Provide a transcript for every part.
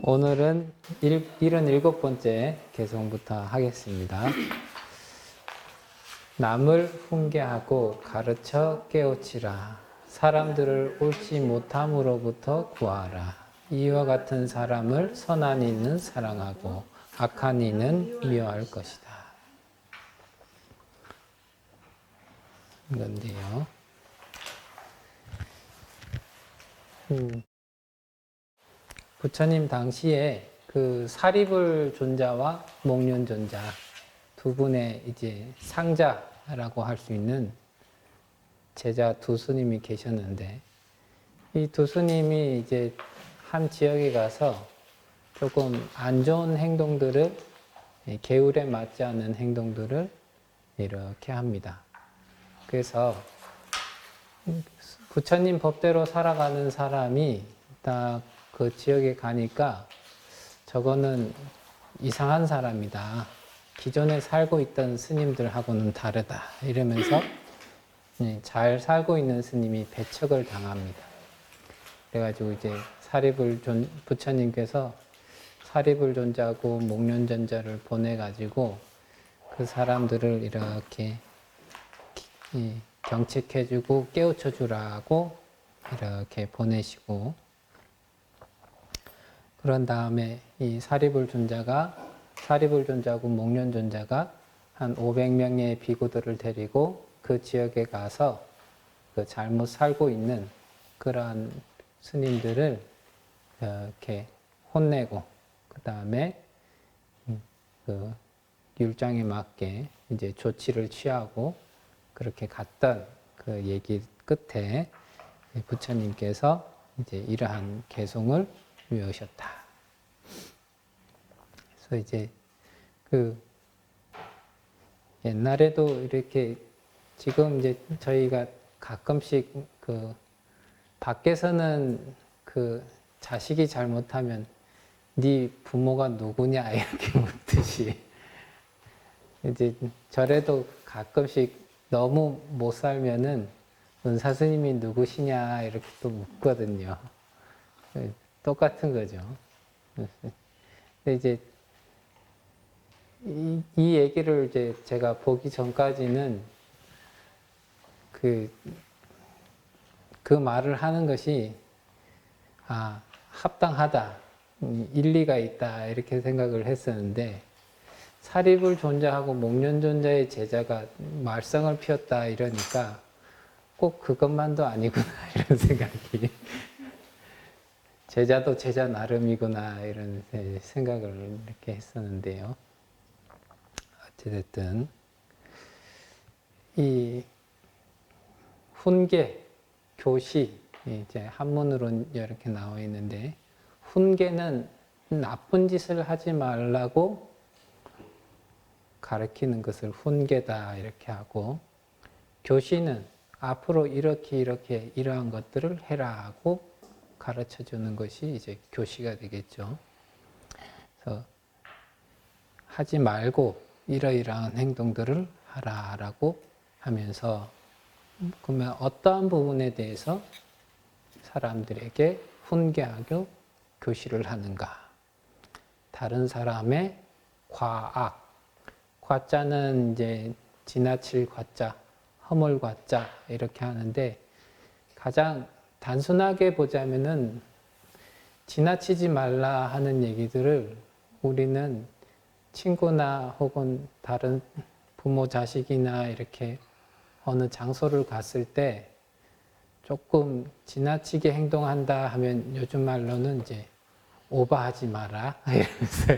오늘은 77번째 개송부터 하겠습니다. 남을 훈계하고 가르쳐 깨우치라. 사람들을 옳지 못함으로부터 구하라. 이와 같은 사람을 선한 이는 사랑하고 악한 이는 미워할 것이다. 이건데요. 부처님 당시에 그 사리불 존자와 목련 존자 두 분의 이제 상자라고 할 수 있는 제자 두 스님이 계셨는데, 이 두 스님이 이제 한 지역에 가서 조금 안 좋은 행동들을, 계율에 맞지 않는 행동들을 이렇게 합니다. 그래서 부처님 법대로 살아가는 사람이 딱 그 지역에 가니까 저거는 이상한 사람이다. 기존에 살고 있던 스님들하고는 다르다. 이러면서 잘 살고 있는 스님이 배척을 당합니다. 그래가지고 이제 부처님께서 사리불 존자고 목련 존자를 보내가지고 그 사람들을 이렇게 경책해주고 깨우쳐주라고 이렇게 보내시고, 그런 다음에 이 사리불 존자고 목련 존자가 한 500명의 비구들을 데리고 그 지역에 가서 그 잘못 살고 있는 그러한 스님들을 이렇게 혼내고, 그 다음에 그 율장에 맞게 이제 조치를 취하고 그렇게 갔던 그 얘기 끝에 부처님께서 이제 이러한 개송을 외우셨다. 그래서 이제 그 옛날에도 이렇게, 지금 이제 저희가 가끔씩 그 밖에서는 그 자식이 잘못하면 네 부모가 누구냐 이렇게 묻듯이, 이제 절에도 가끔씩 너무 못 살면은 은사 스님이 누구시냐 이렇게 또 묻거든요. 똑같은 거죠. 근데 이제 이 얘기를 이제 제가 보기 전까지는 그 말을 하는 것이 합당하다, 일리가 있다 이렇게 생각을 했었는데, 사리불 존자하고 목련 존자의 제자가 말썽을 피웠다 이러니까 꼭 그것만도 아니구나 이런 생각이, 제자도 제자 나름이구나 이런 생각을 이렇게 했었는데요. 어찌됐든 이 훈계, 교시, 이제 한문으로 이렇게 나와 있는데, 훈계는 나쁜 짓을 하지 말라고 가르치는 것을 훈계다 이렇게 하고, 교시는 앞으로 이렇게 이러한 것들을 해라고 가르쳐 주는 것이 이제 교시가 되겠죠. 그래서 하지 말고 이러이러한 행동들을 하라라고 하면서, 그러면 어떠한 부분에 대해서 사람들에게 훈계하고 교시를 하는가? 다른 사람의 과악, 과자는 이제 지나칠 과자, 허물 과자 이렇게 하는데, 가장 단순하게 보자면은 지나치지 말라 하는 얘기들을 우리는 친구나 혹은 다른 부모 자식이나 이렇게 어느 장소를 갔을 때 조금 지나치게 행동한다 하면 요즘 말로는 이제 오버하지 마라 이러면서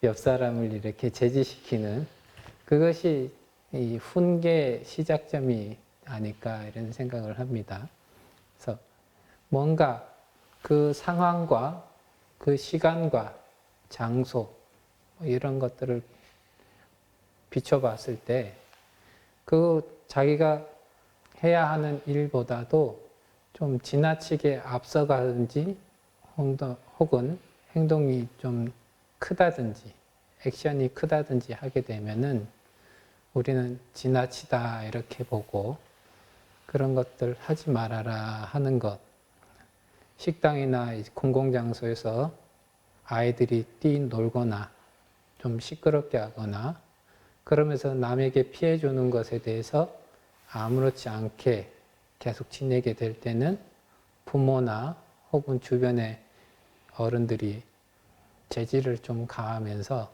옆 사람을 이렇게 제지시키는, 그것이 이 훈계 시작점이 아닐까 이런 생각을 합니다. 그래서 뭔가 그 상황과 그 시간과 장소 이런 것들을 비춰봤을 때 그 자기가 해야 하는 일보다도 좀 지나치게 앞서가든지 혹은 행동이 좀 크다든지 액션이 크다든지 하게 되면은 우리는 지나치다 이렇게 보고 그런 것들 하지 말아라 하는 것, 식당이나 공공장소에서 아이들이 뛰놀거나 좀 시끄럽게 하거나 그러면서 남에게 피해 주는 것에 대해서 아무렇지 않게 계속 지내게 될 때는 부모나 혹은 주변의 어른들이 제지를 좀 가하면서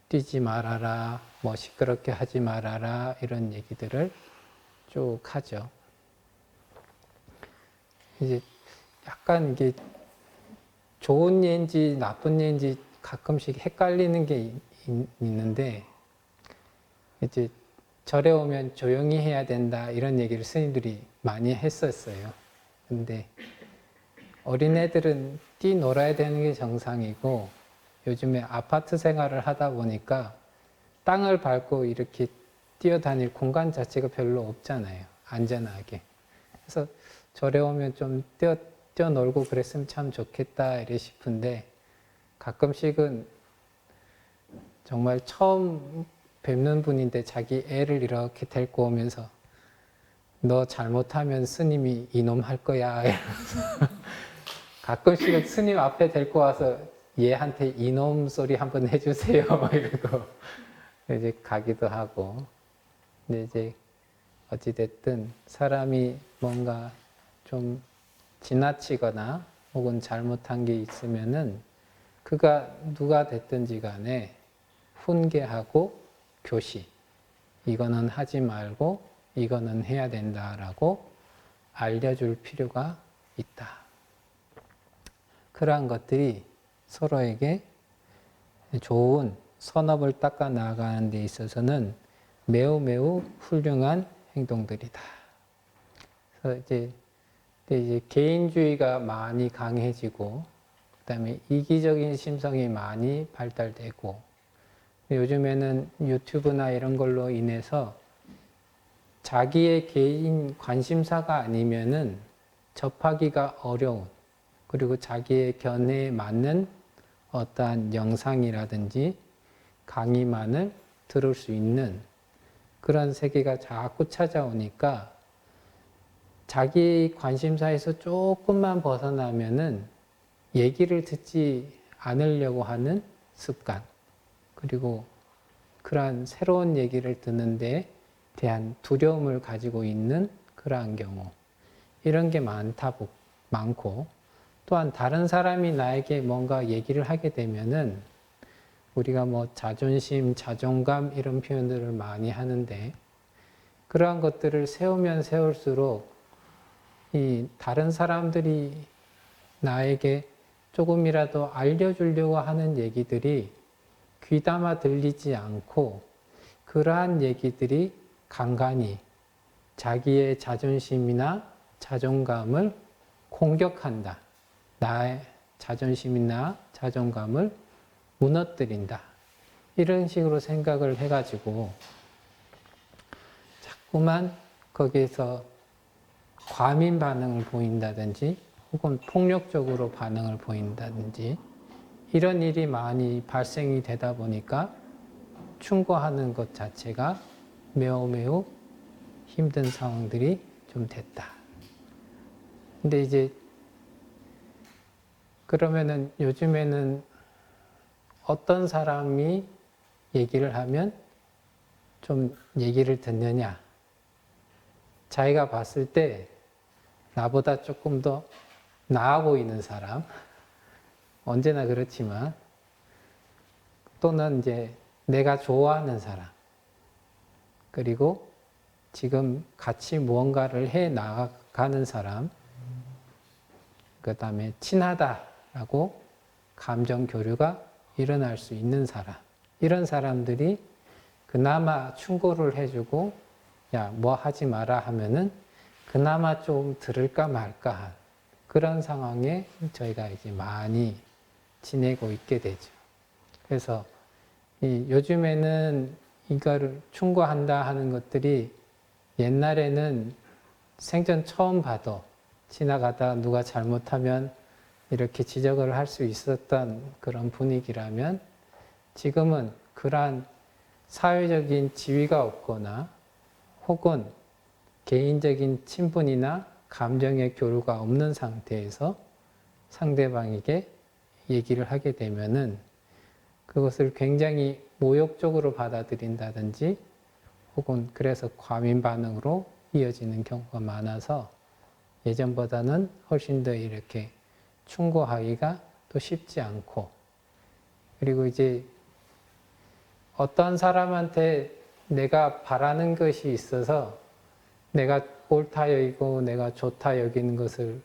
뛰지 말아라, 뭐 시끄럽게 하지 말아라 이런 얘기들을 쭉 하죠. 이제 약간 이게 좋은 예인지 나쁜 예인지 가끔씩 헷갈리는 게 있는데 이제 절에 오면 조용히 해야 된다 이런 얘기를 스님들이 많이 했었어요. 근데 어린애들은 뛰놀아야 되는 게 정상이고 요즘에 아파트 생활을 하다 보니까 땅을 밟고 이렇게 뛰어다닐 공간 자체가 별로 없잖아요. 안전하게. 그래서 절에 오면 좀 뛰어놀고 그랬으면 참 좋겠다 이래 싶은데 가끔씩은 정말 처음 뵙는 분인데 자기 애를 이렇게 데리고 오면서 너 잘못하면 스님이 이놈 할 거야 이러면서 가끔씩은 스님 앞에 데리고 와서 얘한테 이놈 소리 한번 해주세요 이러고 이제 가기도 하고. 근데 이제 어찌됐든 사람이 뭔가 좀 지나치거나 혹은 잘못한 게 있으면은 그가 누가 됐든지 간에 훈계하고 교시, 이거는 하지 말고 이거는 해야 된다라고 알려줄 필요가 있다. 그러한 것들이 서로에게 좋은 선업을 닦아 나가는 데 있어서는 매우 매우 훌륭한 행동들이다. 그래서 이제 개인주의가 많이 강해지고 그다음에 이기적인 심성이 많이 발달되고 요즘에는 유튜브나 이런 걸로 인해서 자기의 개인 관심사가 아니면은 접하기가 어려운 그리고 자기의 견해에 맞는 어떠한 영상이라든지 강의만을 들을 수 있는 그런 세계가 자꾸 찾아오니까 자기 관심사에서 조금만 벗어나면은 얘기를 듣지 않으려고 하는 습관, 그리고 그러한 새로운 얘기를 듣는 데 대한 두려움을 가지고 있는 그러한 경우, 이런 게 많고, 또한 다른 사람이 나에게 뭔가 얘기를 하게 되면은 우리가 뭐 자존심, 자존감 이런 표현들을 많이 하는데 그러한 것들을 세우면 세울수록 이 다른 사람들이 나에게 조금이라도 알려주려고 하는 얘기들이 귀담아 들리지 않고 그러한 얘기들이 간간히 자기의 자존심이나 자존감을 공격한다. 나의 자존심이나 자존감을 무너뜨린다. 이런 식으로 생각을 해가지고 자꾸만 거기에서 과민 반응을 보인다든지 혹은 폭력적으로 반응을 보인다든지 이런 일이 많이 발생이 되다 보니까 충고하는 것 자체가 매우 매우 힘든 상황들이 좀 됐다. 근데 이제 그러면은 요즘에는 어떤 사람이 얘기를 하면 좀 얘기를 듣느냐? 자기가 봤을 때 나보다 조금 더 나아 보이는 사람, 언제나 그렇지만, 또는 이제 내가 좋아하는 사람, 그리고 지금 같이 무언가를 해 나가는 사람, 그 다음에 친하다라고 감정 교류가 일어날 수 있는 사람, 이런 사람들이 그나마 충고를 해주고 야, 뭐 하지 마라 하면은 그나마 좀 들을까 말까 한 그런 상황에 저희가 이제 많이 지내고 있게 되죠. 그래서 요즘에는 이거를 충고한다 하는 것들이 옛날에는 생전 처음 봐도 지나가다 누가 잘못하면 이렇게 지적을 할 수 있었던 그런 분위기라면 지금은 그러한 사회적인 지위가 없거나 혹은 개인적인 친분이나 감정의 교류가 없는 상태에서 상대방에게 얘기를 하게 되면은 그것을 굉장히 모욕적으로 받아들인다든지 혹은 그래서 과민 반응으로 이어지는 경우가 많아서 예전보다는 훨씬 더 이렇게 충고하기가 또 쉽지 않고, 그리고 이제 어떤 사람한테 내가 바라는 것이 있어서 내가 옳다 여기고 내가 좋다 여기는 것을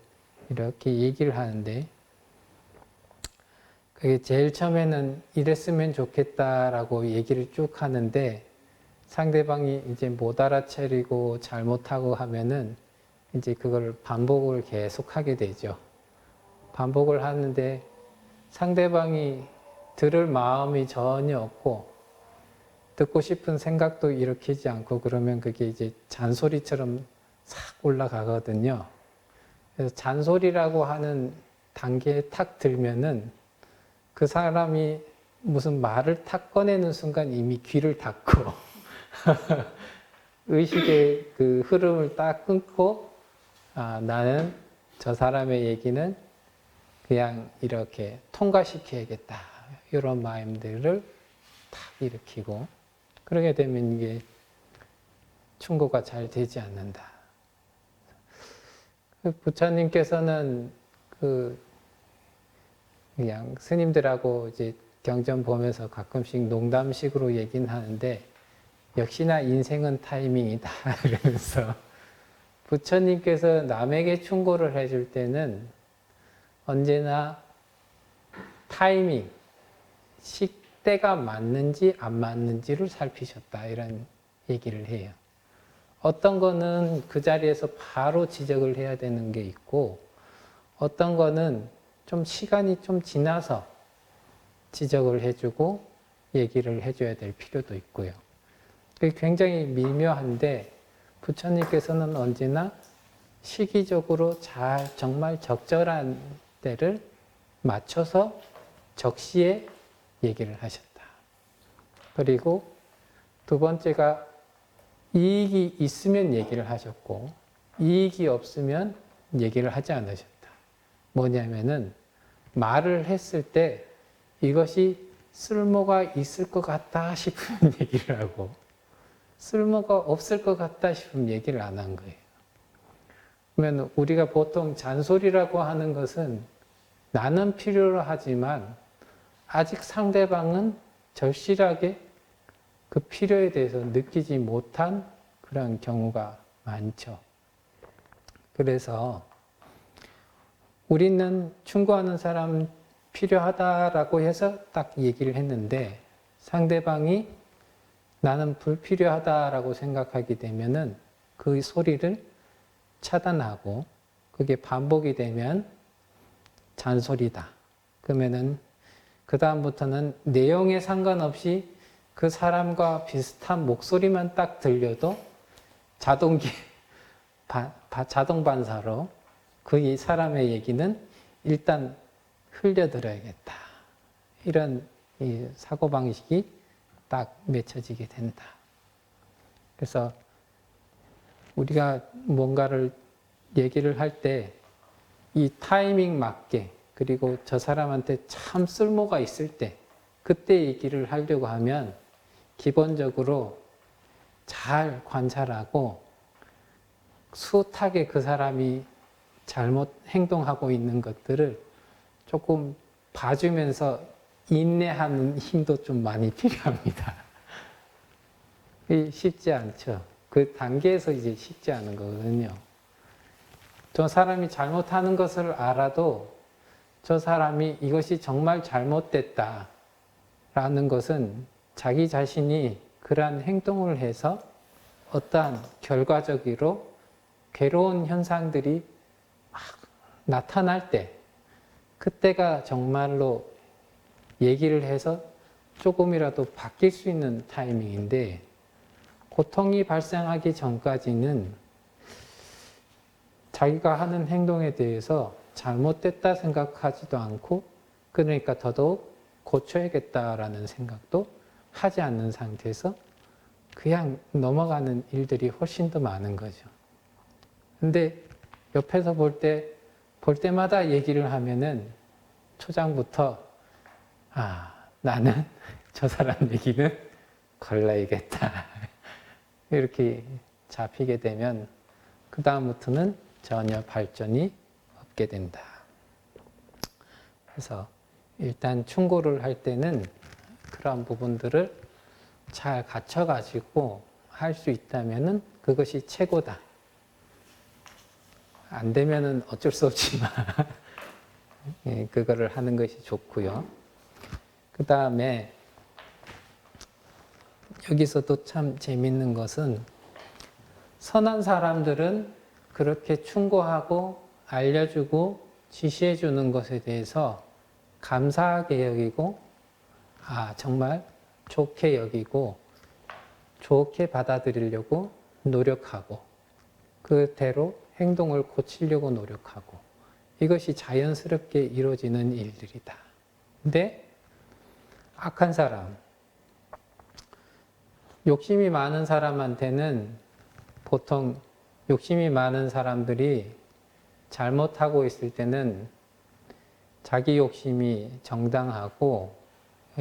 이렇게 얘기를 하는데, 그게 제일 처음에는 이랬으면 좋겠다라고 얘기를 쭉 하는데 상대방이 이제 못 알아차리고 잘못하고 하면은 이제 그걸 반복을 계속 하게 되죠. 반복을 하는데 상대방이 들을 마음이 전혀 없고 듣고 싶은 생각도 일으키지 않고 그러면 그게 이제 잔소리처럼 싹 올라가거든요. 그래서 잔소리라고 하는 단계에 탁 들면은 그 사람이 무슨 말을 탁 꺼내는 순간 이미 귀를 닫고 의식의 그 흐름을 딱 끊고, 아, 나는 저 사람의 얘기는 그냥 이렇게 통과시켜야겠다, 이런 마음들을 탁 일으키고, 그러게 되면 이게 충고가 잘 되지 않는다. 부처님께서는 그냥 스님들하고 이제 경전 보면서 가끔씩 농담식으로 얘기는 하는데 역시나 인생은 타이밍이다 그러면서 부처님께서 남에게 충고를 해줄 때는 언제나 타이밍, 시대가 맞는지 안 맞는지를 살피셨다, 이런 얘기를 해요. 어떤 거는 그 자리에서 바로 지적을 해야 되는 게 있고 어떤 거는 좀 시간이 좀 지나서 지적을 해주고 얘기를 해줘야 될 필요도 있고요. 그게 굉장히 미묘한데 부처님께서는 언제나 시기적으로 잘 정말 적절한 때를 맞춰서 적시에 얘기를 하셨다. 그리고 두 번째가 이익이 있으면 얘기를 하셨고 이익이 없으면 얘기를 하지 않으셨다. 뭐냐면은 말을 했을 때 이것이 쓸모가 있을 것 같다 싶으면 얘기를 하고 쓸모가 없을 것 같다 싶으면 얘기를 안 한 거예요. 그러면 우리가 보통 잔소리라고 하는 것은 나는 필요로 하지만 아직 상대방은 절실하게 그 필요에 대해서 느끼지 못한 그런 경우가 많죠. 그래서 우리는 충고하는 사람 필요하다라고 해서 딱 얘기를 했는데 상대방이 나는 불필요하다라고 생각하게 되면은 그 소리를 차단하고 그게 반복이 되면 잔소리다. 그러면은 그 다음부터는 내용에 상관없이 그 사람과 비슷한 목소리만 딱 들려도 자동 반사로 그 이 사람의 얘기는 일단 흘려들어야겠다. 이런 이 사고방식이 딱 맺혀지게 된다. 그래서 우리가 뭔가를 얘기를 할 때 이 타이밍 맞게 그리고 저 사람한테 참 쓸모가 있을 때 그때 얘기를 하려고 하면 기본적으로 잘 관찰하고 숱하게 그 사람이 잘못 행동하고 있는 것들을 조금 봐주면서 인내하는 힘도 좀 많이 필요합니다. 쉽지 않죠. 그 단계에서 이제 쉽지 않은 거거든요. 저 사람이 잘못하는 것을 알아도 저 사람이 이것이 정말 잘못됐다 라는 것은 자기 자신이 그러한 행동을 해서 어떠한 결과적으로 괴로운 현상들이 막 나타날 때 그때가 정말로 얘기를 해서 조금이라도 바뀔 수 있는 타이밍인데 고통이 발생하기 전까지는 자기가 하는 행동에 대해서 잘못됐다 생각하지도 않고 그러니까 더더욱 고쳐야겠다라는 생각도 하지 않는 상태에서 그냥 넘어가는 일들이 훨씬 더 많은 거죠. 근데 옆에서 볼 때마다 얘기를 하면은 초장부터 나는 저 사람 얘기는 걸러야겠다. 이렇게 잡히게 되면 그 다음부터는 전혀 발전이 없게 된다. 그래서 일단 충고를 할 때는 그런 부분들을 잘 갖춰가지고 할 수 있다면은 그것이 최고다. 안 되면은 어쩔 수 없지만 예, 그거를 하는 것이 좋고요. 그 다음에 여기서도 참 재밌는 것은 선한 사람들은 그렇게 충고하고 알려주고 지시해 주는 것에 대해서 감사하게 여기고 정말 좋게 여기고 좋게 받아들이려고 노력하고 그대로 행동을 고치려고 노력하고 이것이 자연스럽게 이루어지는 일들이다. 근데 악한 사람, 욕심이 많은 사람한테는 보통 욕심이 많은 사람들이 잘못하고 있을 때는 자기 욕심이 정당하고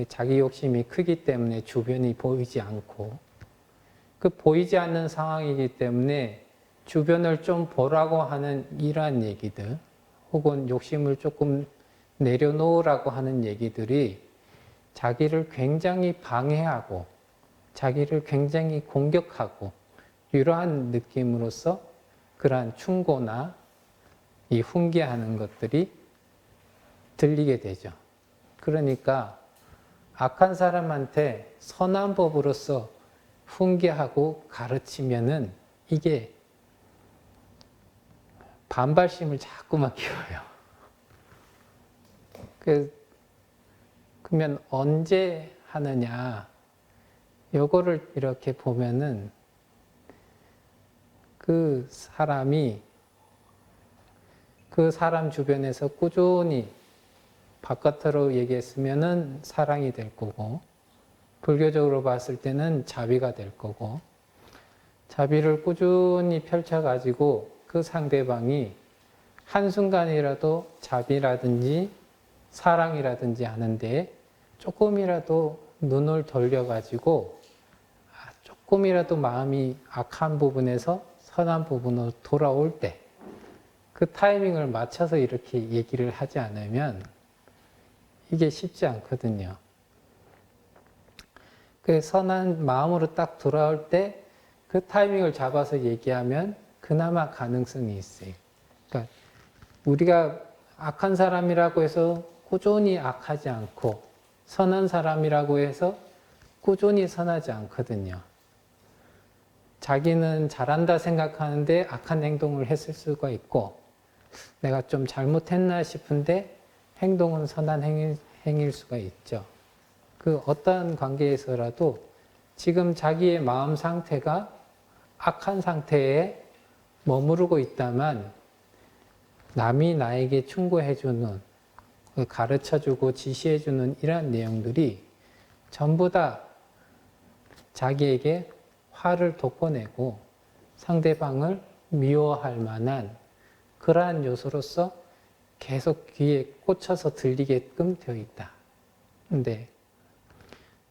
자기 욕심이 크기 때문에 주변이 보이지 않고 그 보이지 않는 상황이기 때문에 주변을 좀 보라고 하는 이러한 얘기들 혹은 욕심을 조금 내려놓으라고 하는 얘기들이 자기를 굉장히 방해하고 자기를 굉장히 공격하고 이러한 느낌으로써 그러한 충고나 이 훈계하는 것들이 들리게 되죠. 그러니까 악한 사람한테 선한 법으로서 훈계하고 가르치면은 이게 반발심을 자꾸만 키워요. 그러면 언제 하느냐? 요거를 이렇게 보면은 그 사람이 그 사람 주변에서 꾸준히 바깥으로 얘기했으면은 사랑이 될 거고 불교적으로 봤을 때는 자비가 될 거고 자비를 꾸준히 펼쳐가지고 그 상대방이 한순간이라도 자비라든지 사랑이라든지 하는데 조금이라도 눈을 돌려가지고 조금이라도 마음이 악한 부분에서 선한 부분으로 돌아올 때 그 타이밍을 맞춰서 이렇게 얘기를 하지 않으면 이게 쉽지 않거든요. 그 선한 마음으로 딱 돌아올 때 그 타이밍을 잡아서 얘기하면 그나마 가능성이 있어요. 그러니까 우리가 악한 사람이라고 해서 꾸준히 악하지 않고 선한 사람이라고 해서 꾸준히 선하지 않거든요. 자기는 잘한다 생각하는데 악한 행동을 했을 수가 있고 내가 좀 잘못했나 싶은데 행동은 선한 행위일 수가 있죠. 그 어떤 관계에서라도 지금 자기의 마음 상태가 악한 상태에 머무르고 있다만 남이 나에게 충고해주는, 가르쳐주고 지시해주는 이러한 내용들이 전부 다 자기에게 화를 돋궈내고 상대방을 미워할 만한 그러한 요소로서 계속 귀에 꽂혀서 들리게끔 되어 있다. 근데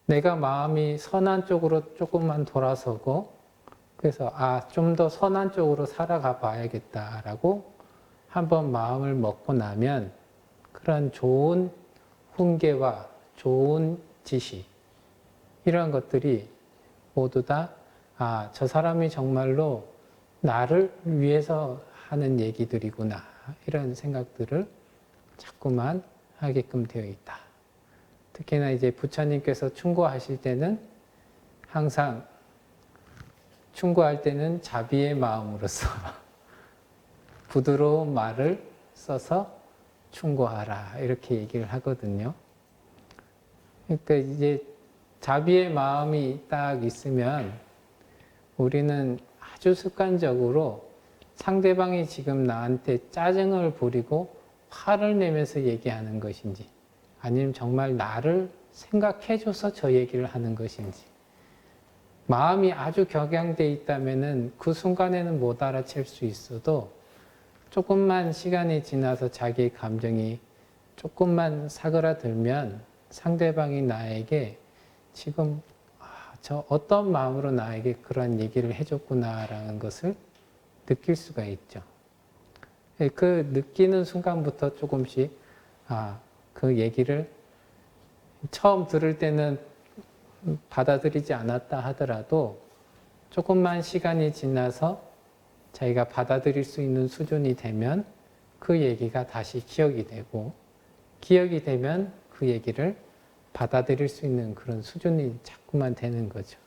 내가 마음이 선한 쪽으로 조금만 돌아서고 그래서 좀 더 선한 쪽으로 살아가 봐야겠다라고 한번 마음을 먹고 나면 그런 좋은 훈계와 좋은 지시 이런 것들이 모두 다 저 사람이 정말로 나를 위해서 하는 얘기들이구나 이런 생각들을 자꾸만 하게끔 되어 있다. 특히나 이제 부처님께서 충고하실 때는 항상 충고할 때는 자비의 마음으로서 부드러운 말을 써서 충고하라 이렇게 얘기를 하거든요. 그러니까 이제 자비의 마음이 딱 있으면 우리는 아주 습관적으로 상대방이 지금 나한테 짜증을 부리고 화를 내면서 얘기하는 것인지 아니면 정말 나를 생각해줘서 저 얘기를 하는 것인지 마음이 아주 격양돼 있다면은 그 순간에는 못 알아챌 수 있어도 조금만 시간이 지나서 자기의 감정이 조금만 사그라들면 상대방이 나에게 지금 저 어떤 마음으로 나에게 그런 얘기를 해줬구나라는 것을 느낄 수가 있죠. 그 느끼는 순간부터 조금씩 그 얘기를 처음 들을 때는 받아들이지 않았다 하더라도 조금만 시간이 지나서 자기가 받아들일 수 있는 수준이 되면 그 얘기가 다시 기억이 되고, 기억이 되면 그 얘기를 받아들일 수 있는 그런 수준이 자꾸만 되는 거죠.